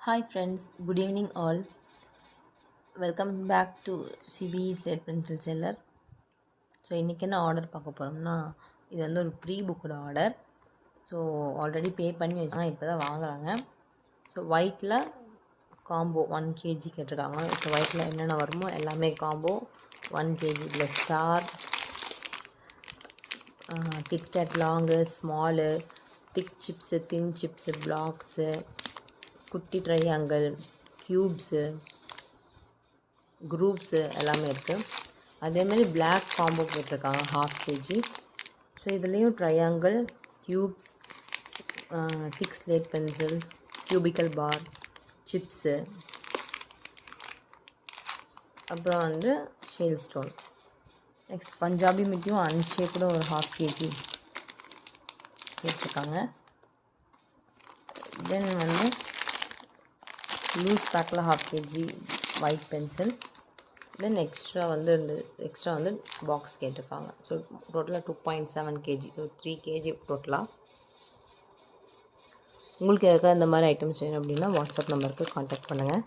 Hi friends, good evening all. Welcome back to CBE Slate Pencil Seller. So இன்றைக்கி என்ன order பார்க்க போகிறோம்னா, இது வந்து ஒரு ப்ரீ புக்கோட ஆர்டர். ஸோ ஆல்ரெடி பே பண்ணி வச்சுருக்காங்க, இப்போ தான் வாங்குகிறாங்க. ஸோ ஒயிட்டில் காம்போ 1 kg கேட்டிருக்காங்க. ஸோ ஒயிட்டில் என்னென்ன வருமோ எல்லாமே combo 1 kg plus star, KitKat long, small, thick chips, thin chips, blocks, குட்டி ட்ரையாங்கிள், க்யூப்ஸு, குரூப்ஸு எல்லாமே இருக்குது. அதேமாதிரி பிளாக் காம்போ போட்டிருக்காங்க 1/2 kg. ஸோ இதுலேயும் triangle, cubes, thick slate pencil, cubical bar, chips, அப்புறம் வந்து ஷேல் ஸ்டோன். நெக்ஸ்ட் பஞ்சாபி மிட்டியும் அன்ஷேப்டும் ஒரு 1/2 kg போட்டிருக்காங்க. தென் வந்து லூஸ் பேக்கில் 1/2 kg ஒயிட் பென்சில். தென் எக்ஸ்ட்ரா வந்து பாக்ஸ் கேட்டிருக்காங்க. ஸோ டோட்டலாக 2.7 kg, ஸோ 3 kg டோட்டலாக. உங்களுக்கு எதுக்காக இந்த மாதிரி ஐட்டம்ஸ் வேணும் அப்படின்னா வாட்ஸ்அப் நம்பருக்கு கான்டாக்ட் பண்ணுங்கள்.